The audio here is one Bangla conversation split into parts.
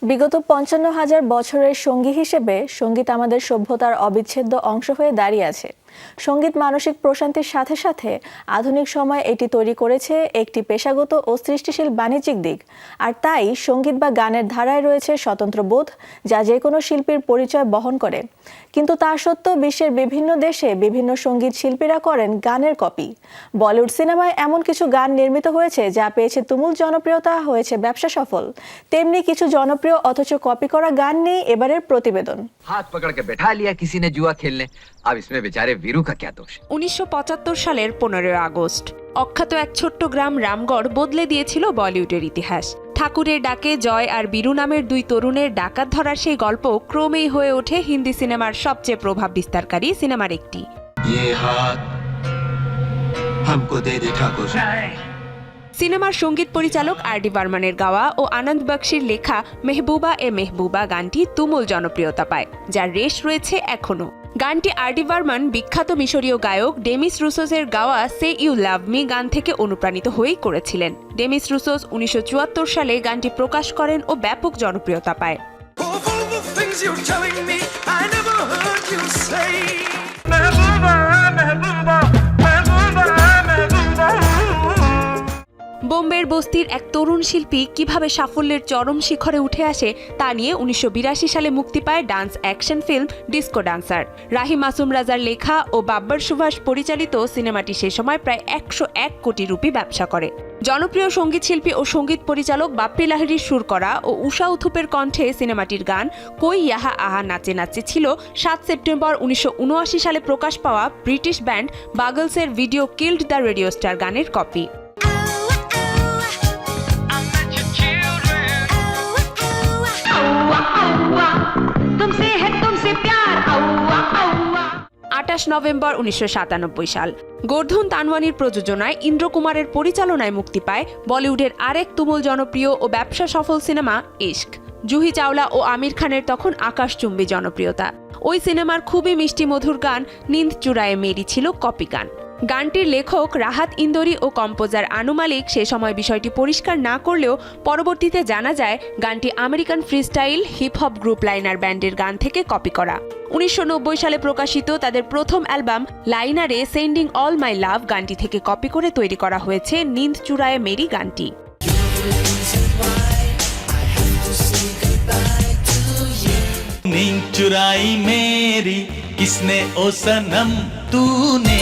বিগত ৫৫,০০০ বছরের সঙ্গী হিসেবে সঙ্গীত আমাদের সভ্যতার অবিচ্ছেদ্য অংশ হয়ে দাঁড়িয়ে আছে। সঙ্গীত মানসিক প্রশান্তির সাথে সাথে আধুনিক সময়ে এটি তৈরি করেছে একটি পেশাগত ও সৃষ্টিশীল বাণিজ্যিক দিক। আর তাই সঙ্গীত বা গানের ধারায় রয়েছে স্বতন্ত্র বোধ, যা যে কোনো শিল্পীর পরিচয় বহন করে। কিন্তু তা সত্ত্বেও বিশ্বের বিভিন্ন দেশে বিভিন্ন সঙ্গীত শিল্পীরা করেন গানের কপি। বলিউড সিনেমায় এমন কিছু গান নির্মিত হয়েছে যা পেয়েছে তুমুল জনপ্রিয়তা, হয়েছে ব্যবসা সফল। তেমনি কিছু জনপ্রিয় অথচ কপি করা গান নিয়ে এবারের প্রতিবেদন। হাত পকড় কে बैठा लिया किसी ने जुआ खेलने, अब इसमें बेचारे वीरू का क्या दोष। 1975 সালের 15 আগস্ট অখ্যাত এক ছোট্ট গ্রাম রামগড় বদলে দিয়েছিল বলিউডের ইতিহাস। ঠাকুরের ডাকে জয় আর বীরু নামের দুই তরুণের ডাকাত ধরার সেই গল্প ক্রমেই হয়ে ওঠে হিন্দি সিনেমার সবচেয়ে প্রভাব বিস্তারকারী সিনেমার একটি। সিনেমার সঙ্গীত পরিচালক আর.ডি. বর্মনের গাওয়া ও আনন্দ বক্সির লেখা মেহবুবা এ মেহবুবা গানটি তুমুল জনপ্রিয়তা পায়, যার রেশ রয়েছে এখনো। গানটি আর.ডি. বর্মন বিখ্যাত মিশরীয় গায়ক ডেমিস রুসোসের গাওয়া সে ইউ লাভ মি গান থেকে অনুপ্রাণিত হয়েই করেছিলেন। ডেমিস রুসোস 1974 সালে গানটি প্রকাশ করেন ও ব্যাপক জনপ্রিয়তা পায়। বোম্বের বস্তির এক তরুণ শিল্পী কিভাবে সাফল্যের চরম শিখরে উঠে আসে তা নিয়ে 1982 সালে মুক্তি পায় dance action film disco dancer. Rahi Masum রাজার লেখা ও বাব্বর সুভাষ পরিচালিত সিনেমাটি সে সময় প্রায় 101 কোটি রুপি ব্যবসা করে। জনপ্রিয় সঙ্গীত শিল্পী ও সঙ্গীত পরিচালক বাপ্পি লাহিড়ীর সুর করা ও উষা উথুপের কণ্ঠে সিনেমাটির গান কোই ইয়াহা আহা নাচে নাচে ছিল 7 সেপ্টেম্বর 1979 সালে প্রকাশ পাওয়া ব্রিটিশ ব্যান্ড বাগলসের video killed the radio star গানের কপি। 28 নভেম্বর 1997 সাল গোর্ধন তানওয়ানির প্রযোজনায় ইন্দ্র কুমারের পরিচালনায় মুক্তি পায় বলিউডের আরেক তুমুল জনপ্রিয় ও ব্যবসা সফল সিনেমা ইশক। জুহি চাওলা ও আমির খানের তখন আকাশচুম্বী জনপ্রিয়তা। ওই সিনেমার খুবই মিষ্টি মধুর গান নিন্দ চুরায়ে মেরি ছিল কপি গান। গানটির লেখক রাহাত ইন্দোরি ও কম্পোজার আনু মালিক সে সময় বিষয়টি পরিষ্কার না করলেও পরবর্তীতে জানা যায় গানটি American freestyle hip hop group liner ব্যান্ডের গান থেকে কপি করা। 1990 সালে প্রকাশিত তাদের প্রথম অ্যালবাম লাইনারে সেন্ডিং অল মাই লাভ গানটি থেকে কপি করে তৈরি করা হয়েছে নিন্দ চুরায়ে মেরি গানটি। नींद चुराई मेरी किसने ओ सनम तूने।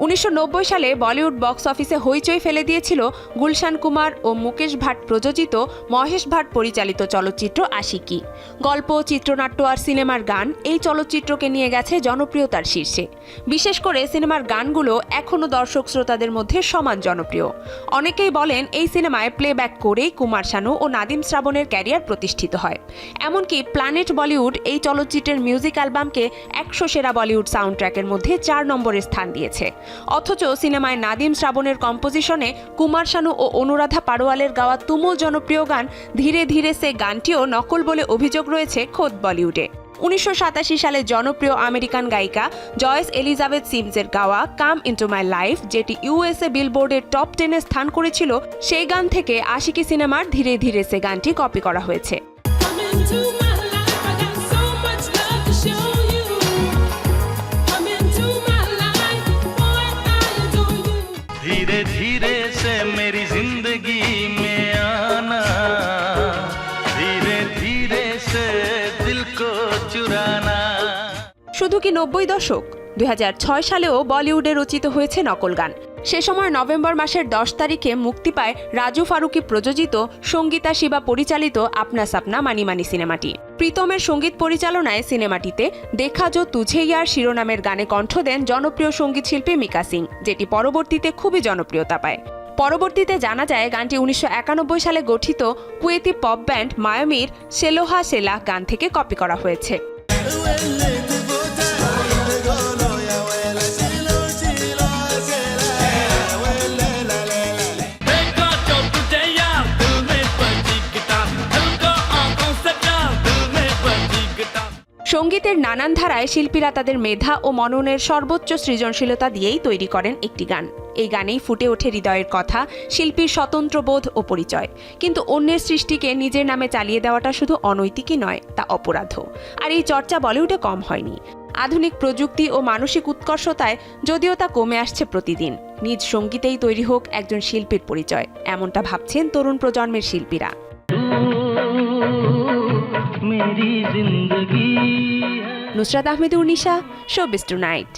1990 সালে বলিউড বক্স অফিসে হইচই ফেলে দিয়েছিল গুলশান কুমার ও মুকেশ ভাট প্রযোজিত মহেশ ভাট পরিচালিত চলচ্চিত্র আশিকি। গল্প, চিত্রনাট্য আর সিনেমার গান এই চলচ্চিত্রকে নিয়ে গেছে জনপ্রিয়তার শীর্ষে। বিশেষ করে সিনেমার গানগুলো এখনও দর্শক শ্রোতাদের মধ্যে সমান জনপ্রিয়। অনেকেই বলেন এই সিনেমায় প্লেব্যাক করেই কুমার শানু ও নাদিম শ্রাবণের ক্যারিয়ার প্রতিষ্ঠিত হয়। এমনকি প্ল্যানেট বলিউড এই চলচ্চিত্রের মিউজিক অ্যালবামকে 100 সেরা বলিউড সাউন্ড ট্র্যাকের মধ্যে 4 নম্বরে স্থান দিয়েছে। অথচ সিনেমায় নাদিম শ্রাবণের কম্পোজিশনে কুমার শানু ও অনুরাধা পাড়োয়ালের গাওয়া তুমুল জনপ্রিয় গান ধীরে ধীরে সে গানটিও নকল বলে অভিযোগ রয়েছে খোদ বলিউডে। 1987 সালে জনপ্রিয় আমেরিকান গায়িকা জয়েস এলিজাবেথ সিমসের গাওয়া কাম ইনটু মাই লাইফ, যেটি ইউএসএ বিলবোর্ডের টপ 10-এ স্থান করেছিল, সেই গান থেকে আশিকি সিনেমার ধীরে ধীরে সে গানটি কপি করা হয়েছে। धीरे धीरे से मेरी जिंदगी में आना, धीरे धीरे से दिल को चुराना। শুধু কি 90 দশক? 2006 সালেও বলিউডে রচিত হয়েছে নকল গান। সে সময় নভেম্বর মাসের 10 তারিখে মুক্তি পায় রাজু ফারুকি প্রযোজিত, সঙ্গীতা শিবা পরিচালিত আপনা সাপনা মানি মানি সিনেমাটি। প্রীতমের সঙ্গীত পরিচালনায় সিনেমাটিতে দেখা যো তুঝে ইয়ার শিরোনামের গানে কণ্ঠ দেন জনপ্রিয় সঙ্গীত শিল্পী মিকা সিং, যেটি পরবর্তীতে খুবই জনপ্রিয়তা পায়। পরবর্তীতে জানা যায় গানটি 1991 সালে গঠিত কুয়েতি পপ ব্যান্ড মায়ামির সেলোহা সেলা গান থেকে কপি করা হয়েছে। সঙ্গীতের নানান ধারায় শিল্পীরা তাদের মেধা ও মননের সর্বোচ্চ সৃজনশীলতা দিয়েই তৈরি করেন একটি গান। এই গানেই ফুটে ওঠে হৃদয়ের কথা, শিল্পীর স্বতন্ত্র বোধ ও পরিচয়। কিন্তু অন্যের সৃষ্টিকে নিজের নামে চালিয়ে দেওয়াটা শুধু অনৈতিকই নয়, তা অপরাধও। আর এই চর্চা বলিউডে কম হয়নি। আধুনিক প্রযুক্তি ও মানসিক উৎকর্ষতায় যদিও তা কমে আসছে প্রতিদিন। নিজ সঙ্গীতেই তৈরি হোক একজন শিল্পীর পরিচয়, এমনটা ভাবছেন তরুণ প্রজন্মের শিল্পীরা। Nusrat Ahmed, Urnisha, showbiz tonight.